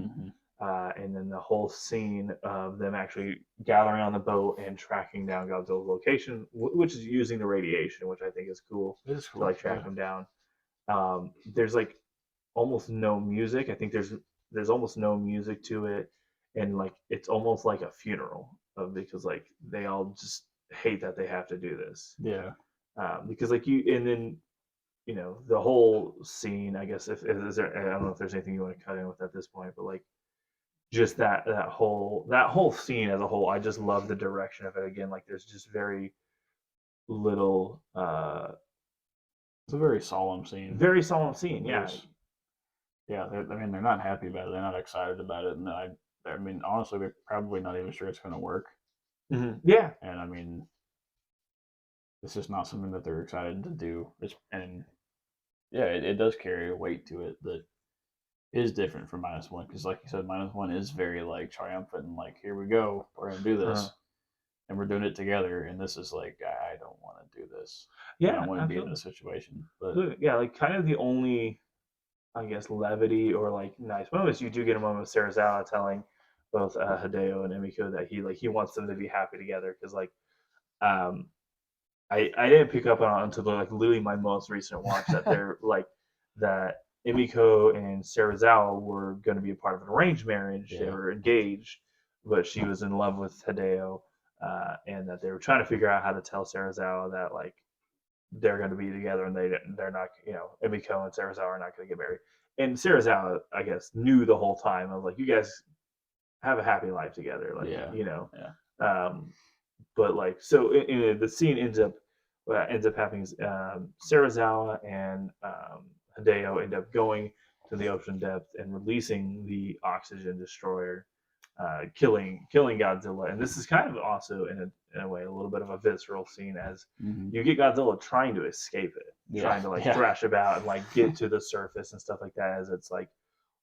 S2: mm-hmm.
S1: And then the whole scene of them actually gathering on the boat and tracking down Godzilla's location, which is using the radiation, which I think is cool
S2: It is
S1: to
S2: cool.
S1: like track
S2: Yeah,
S1: him down. There's like almost no music. I think there's almost no music to it, and like it's almost like a funeral because like they all just hate that they have to do this.
S2: yeah,
S1: Because like and then the whole scene. I guess if is there, I don't know if there's anything you want to cut in with at this point, but like just that whole scene as a whole, I just love the direction of it. Again, like there's just very little,
S2: it's a very solemn scene.
S1: very solemn scene. Yeah.
S2: There's Yeah, I mean, they're not happy about it. They're not excited about it, and I mean, honestly, we're probably not even sure it's going to work.
S1: Yeah.
S2: And I mean, it's just not something that they're excited to do. And yeah, it does carry a weight to it that is different from -1 because, like you said, -1 is very like triumphant and like, here we go, we're going to do
S1: Uh,
S2: this, and we're doing it together. And this is like, I don't want to do this. I
S1: yeah.
S2: don't want to be in
S1: Absolutely.
S2: this situation. But
S1: Absolutely. Yeah. Like kind of the only, I guess, levity or like nice moments you do get a moment of Sarazawa telling both Hideo and Emiko that he wants them to be happy together because like um I didn't pick up on it until like literally my most recent watch that they're like that Emiko and Serizawa were going to be a part of an arranged marriage. They
S2: Yeah.
S1: were engaged, but she was in love with Hideo, and that they were trying to figure out how to tell Serizawa that like they're going to be together and they're not, Emiko and Serizawa are not going to get married. And Serizawa, I guess, knew the whole time. I was like, you guys have a happy life together, like
S2: Yeah. Yeah.
S1: Um, but like so the scene ends up having Serizawa and Hideo end up going to the ocean depth and releasing the oxygen destroyer, killing Godzilla. And this is kind of also in a way a little bit of a visceral scene as
S2: Mm-hmm.
S1: you get Godzilla trying to escape it,
S2: Yeah.
S1: trying to like
S2: Yeah.
S1: thrash about and like get to the surface and stuff like that as it's like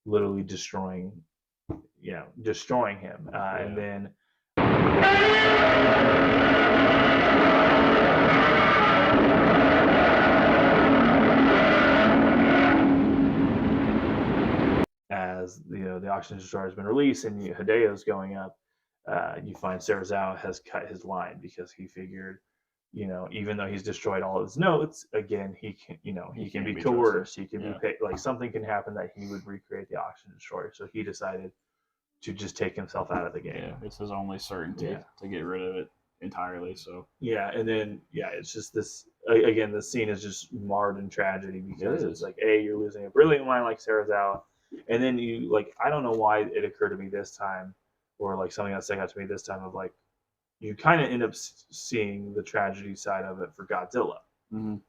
S1: literally destroying him. And then as the oxygen destroyer has been released and Hideo's going up, you find Serizawa has cut his line because he figured, even though he's destroyed all his notes, again he can, he can be coerced, he can be paid, like something can happen that he would recreate the oxygen destroyer. So he decided to just take himself out of the game.
S2: Yeah, it's his only certainty to get rid of it entirely. So
S1: yeah, and then it's just this again. The scene is just marred in tragedy because it's like you're losing a brilliant mind like Serizawa, and then you like I don't know why it occurred to me this time, or like something that stuck out to me this time of like you kind of end up seeing the tragedy side of it for Godzilla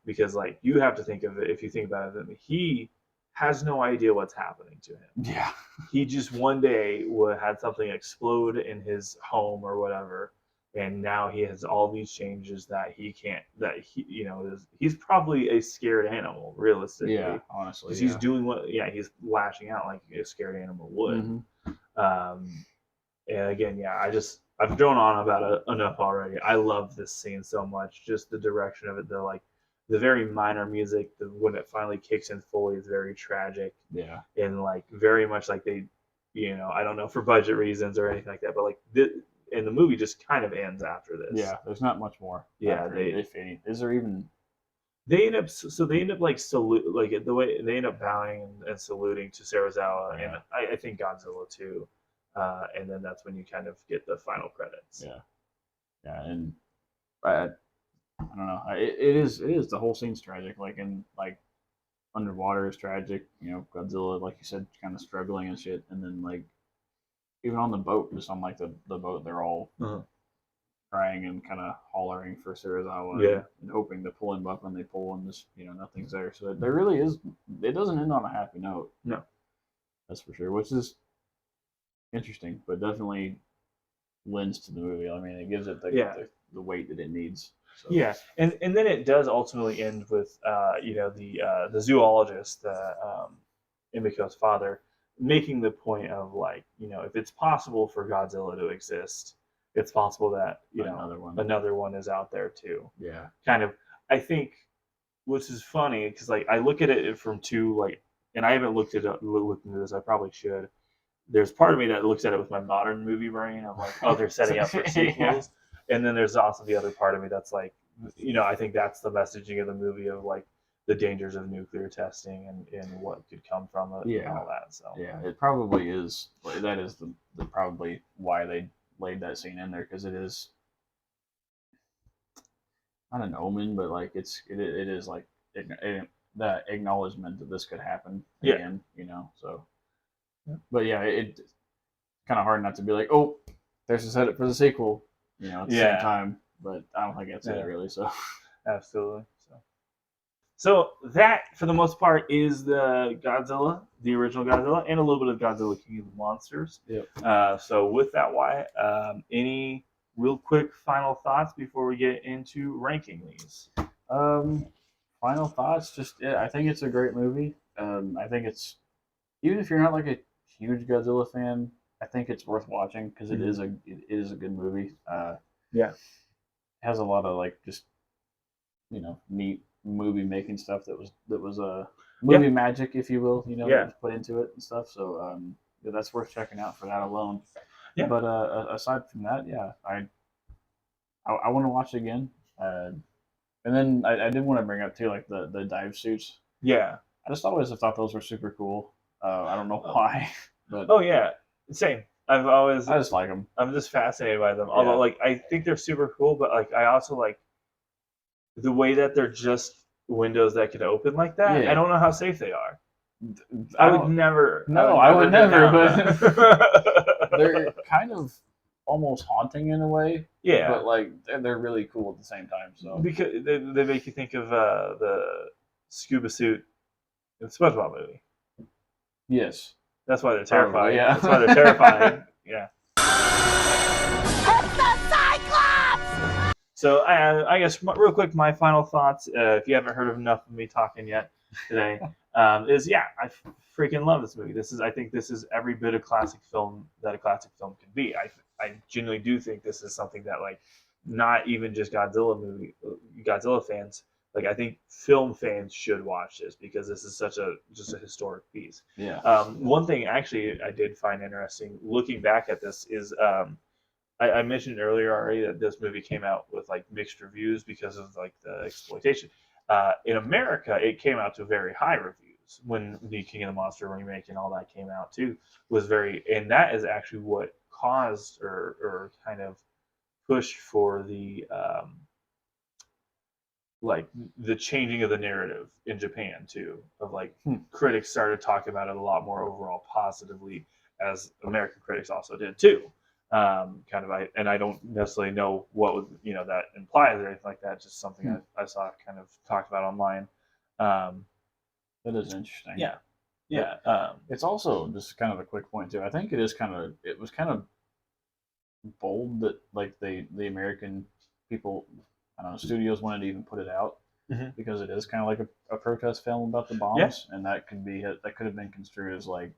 S1: because like you have to think of it if you think about it, he has no idea what's happening to him.
S2: Yeah,
S1: he just one day had something explode in his home or whatever, and now he has all these changes that he can't. That he's probably a scared animal, realistically.
S2: Yeah, honestly,
S1: because he's doing he's lashing out like a scared animal would. And again, I've drone on about it enough already. I love this scene so much. Just the direction of it, the very minor music, when it finally kicks in fully, is very tragic.
S2: Yeah.
S1: And like very much like they, I don't know for budget reasons or anything like that, but like and the movie just kind of ends after this.
S2: Yeah, there's not much more.
S1: Yeah,
S2: if any, is there even?
S1: They end up like salute like the way they end up bowing and saluting to Serizawa, and I think Godzilla too. And then that's when you kind of get the final credits.
S2: Yeah, and I don't know. It is the whole scene's tragic. Like underwater is tragic. Godzilla, like you said, kind of struggling and shit. And then like even on the boat, just on like the boat, they're all crying and kind of hollering for Serizawa and hoping to pull him up, and they pull, and just nothing's there. So there really is. It doesn't end on a happy note.
S1: No,
S2: that's for sure. Which is interesting, but definitely lends to the movie. I mean, it gives it the weight that it needs. So.
S1: Yeah, and then it does ultimately end with the zoologist, Emiko's father, making the point of like if it's possible for Godzilla to exist, it's possible that another one is out there too.
S2: Yeah,
S1: kind of. I think, which is funny because like I look at it from two like, and I haven't looked into this. I probably should. There's part of me that looks at it with my modern movie brain of like, oh, they're setting up for sequels. And then there's also the other part of me that's like, I think that's the messaging of the movie of like the dangers of nuclear testing and what could come from it and all that. So
S2: it probably is. That is the probably why they laid that scene in there, because it is not an omen, but like it is like that acknowledgement that this could happen again. So. But it's kind of hard not to be like, oh, there's a setup for the sequel, at the same time. But I don't think that's it really. So
S1: absolutely. So that, for the most part, is the Godzilla, the original Godzilla, and a little bit of Godzilla King of the Monsters.
S2: Yep.
S1: So with that, Wyatt, any real quick final thoughts before we get into ranking these?
S2: Final thoughts, I think it's a great movie. I think it's, even if you're not like a huge Godzilla fan, I think it's worth watching because it is a good movie. It has a lot of like just neat movie making stuff that was movie magic, if you will, that was put into it and stuff. So that's worth checking out for that alone. Yeah. But aside from that, I want to watch it again. And then I did want to bring up too, like the dive suits.
S1: Yeah.
S2: I just always have thought those were super cool. I don't know why, but
S1: Oh yeah, same. I've always
S2: I just like them.
S1: I'm just fascinated by them. Although
S2: Yeah.
S1: like I think they're super cool, but like I also like the way that they're just windows that can open like that.
S2: Yeah.
S1: I don't know how safe they are.
S2: I
S1: I would
S2: don't.
S1: never.
S2: No, I would
S1: go
S2: never.
S1: down
S2: But
S1: that.
S2: they're kind of almost haunting in a way.
S1: Yeah,
S2: But like they're really cool at the same time. So
S1: because they make you think of the scuba suit in the SpongeBob movie.
S2: yes,
S1: That's why they're
S2: probably,
S1: terrifying.
S2: yeah.
S1: That's why they're terrifying. Yeah.
S4: It's the Cyclops!
S1: So I guess real quick, my final thoughts. If you haven't heard enough of me talking yet today, is yeah, I freaking love this movie. I think this is every bit of classic film that a classic film can be. I genuinely do think this is something that like not even just Godzilla fans. Like I think film fans should watch this because this is such a just a historic piece.
S2: Yeah.
S1: One thing actually I did find interesting looking back at this is I mentioned earlier already that this movie came out with like mixed reviews because of like the exploitation. In America, it came out to very high reviews when the King of the Monster remake and all that came out too. Was very, and that is actually what caused or kind of pushed for the like the changing of the narrative in Japan too. Of like critics started talking about it a lot more overall positively, as American critics also did too. Kind of, I don't necessarily know what would that implies or anything like that. Just something I saw kind of talked about online. Um,
S2: That is interesting.
S1: yeah, yeah.
S2: It's also just kind of a quick point too. I think it was kind of bold that like the American people, I don't know, studios wanted to even put it out
S1: Mhm.
S2: because it is kind of like a protest film about the bombs, and that could have been construed as like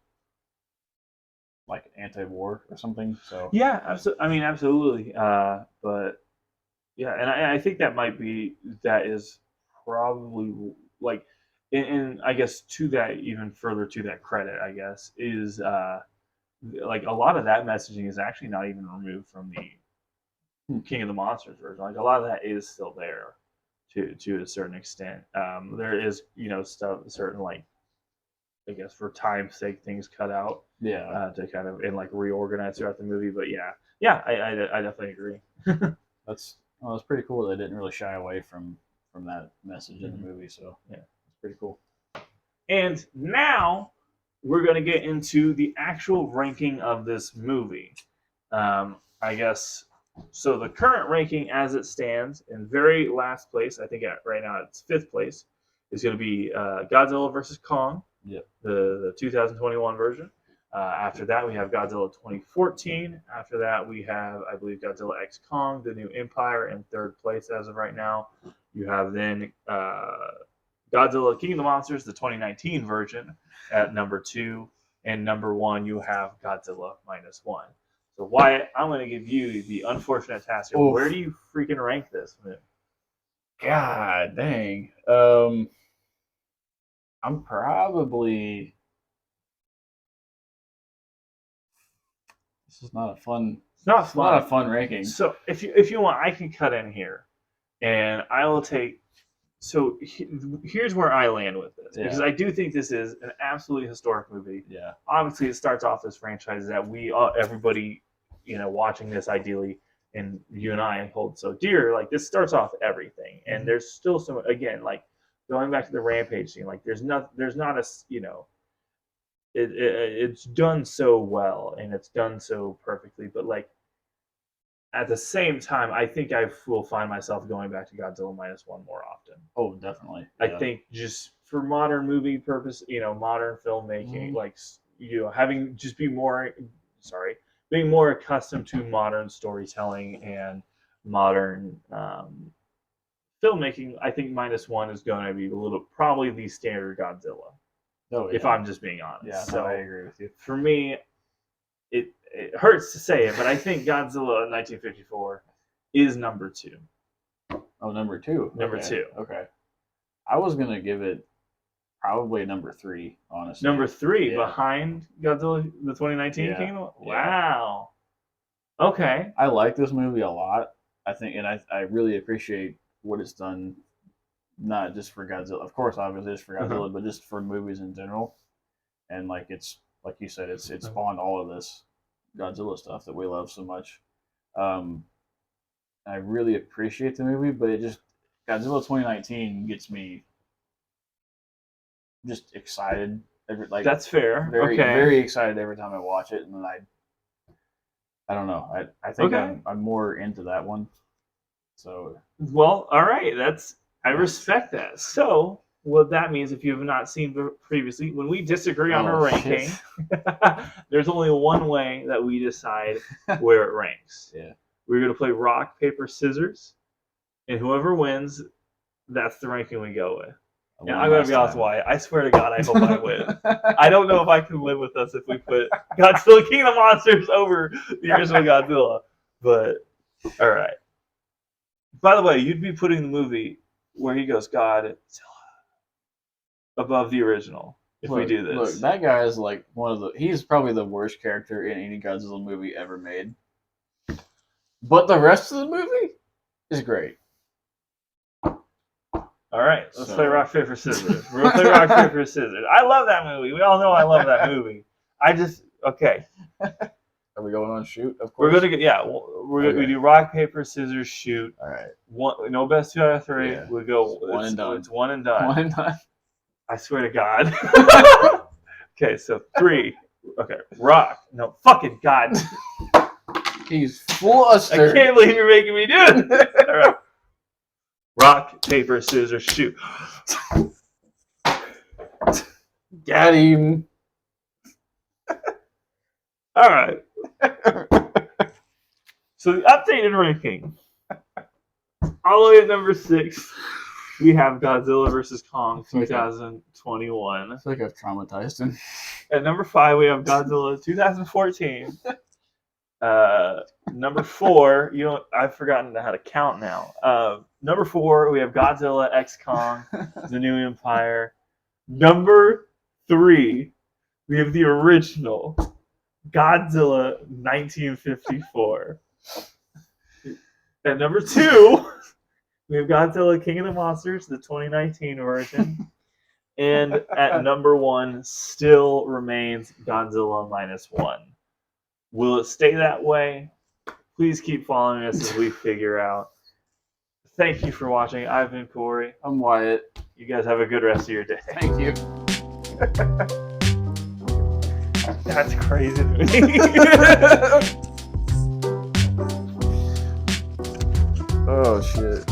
S2: anti-war or something. So
S1: Yeah, absolutely. I mean, absolutely. But yeah, and I think that is probably like, and I guess to that even further to that credit, I guess is like a lot of that messaging is actually not even removed from the King of the Monsters version. Like a lot of that is still there to a certain extent. There is stuff certain like I guess for time's sake things cut out
S2: yeah,
S1: to kind of and like reorganize throughout the movie. But yeah, I definitely agree.
S2: that's pretty cool. They didn't really shy away from that message in the movie. So
S1: Yeah.
S2: it's pretty cool.
S1: And now we're going to get into the actual ranking of this movie. I guess so. The current ranking, as it stands, in very last place, I think right now it's fifth place, is going to be Godzilla versus Kong,
S2: Yep.
S1: the 2021 version. After that, we have Godzilla 2014. After that, we have, I believe, Godzilla X Kong, The New Empire, in third place as of right now. You have then Godzilla King of the Monsters, the 2019 version, at number 2. And number 1, you have Godzilla Minus One. So, Wyatt, I'm going to give you the unfortunate task here.
S2: Oof.
S1: Where do you freaking rank this movie?
S2: God dang. I'm probably. This is not a fun.
S1: It's not
S2: It's
S1: fun.
S2: not a fun ranking.
S1: So, if you want, I can cut in here, and I will take. So here's where I land with this because I do think this is an absolutely historic movie.
S2: Yeah.
S1: Obviously, it starts off this franchise that everybody, watching this ideally, and you and I hold so dear. Like this starts off everything, and there's still some again like going back to the rampage scene. Like there's not a it's done so well and it's done so perfectly, but like at the same time, I think I will find myself going back to Godzilla Minus One more often.
S2: Oh, definitely.
S1: I think just for modern movie purpose, modern filmmaking, like having just being more accustomed to modern storytelling and modern filmmaking. I think Minus One is going to be probably the standard Godzilla.
S2: Oh, yeah.
S1: If I'm just being honest.
S2: Yeah,
S1: so
S2: I agree with you.
S1: For me, it hurts to say it, but I think Godzilla in 1954 is number 2.
S2: Oh, number 2.
S1: Number
S2: okay.
S1: 2.
S2: Okay. I was gonna give it probably number 3, honestly.
S1: Number 3 behind Godzilla, the 2019 King. Wow. Okay.
S2: I like this movie a lot. I think, and I really appreciate what it's done not just for Godzilla. Of course, obviously, it's for Godzilla, but just for movies in general. And like it's like you said, it's spawned all of this Godzilla stuff that we love so much. I really appreciate the movie, but it just Godzilla 2019 gets me just excited.
S1: That's fair.
S2: Very
S1: Okay.
S2: very excited every time I watch it, and then I don't know. I think
S1: Okay.
S2: I'm more into that one. So
S1: Well, all right. I respect that. So what that means, if you have not seen previously, when we disagree on a ranking, there's only one way that we decide where it ranks.
S2: Yeah.
S1: We're going to play rock, paper, scissors, and whoever wins, that's the ranking we go with. And I'm going to be honest why. I swear to God, I hope I win. I don't know if I can live with us if we put Godzilla King of the Monsters over the original Godzilla. But, all right. By the way, you'd be putting the movie where he goes, Godzilla, above the original if we do this.
S2: Look, that guy is like he's probably the worst character in any Godzilla movie ever made. But the rest of the movie is great.
S1: All right, let's play rock, paper, scissors. We're going to play rock, paper, scissors. I love that movie. We all know I love that movie. Okay.
S2: Are we going on shoot? Of course.
S1: We're going to we do rock, paper, scissors, shoot.
S2: All right.
S1: No best 2 out of 3.
S2: Yeah.
S1: We go
S2: one and done.
S1: It's one and done.
S2: One and done.
S1: I swear to God. Okay, so 3. Okay, rock. No, fucking God.
S2: He's flustered.
S1: I can't believe you're making me do this. All right. Rock, paper, scissors, shoot.
S2: Got him.
S1: All right. So the updated ranking. All the way at number 6, we have Godzilla vs. Kong 2021.
S2: I feel like I've traumatized him.
S1: At number 5, we have Godzilla 2014. Number 4, I've forgotten how to count now. Number 4, we have Godzilla X Kong, The New Empire. Number 3, we have the original Godzilla 1954. At number 2, we have Godzilla King of the Monsters, the 2019 version. And at number 1 still remains Godzilla -1. Will it stay that way? Please keep following us as we figure out. Thank you for watching. I've been Corey.
S2: I'm Wyatt.
S1: You guys have a good rest of your day.
S2: Thank you.
S1: That's crazy to me.
S2: Oh, shit.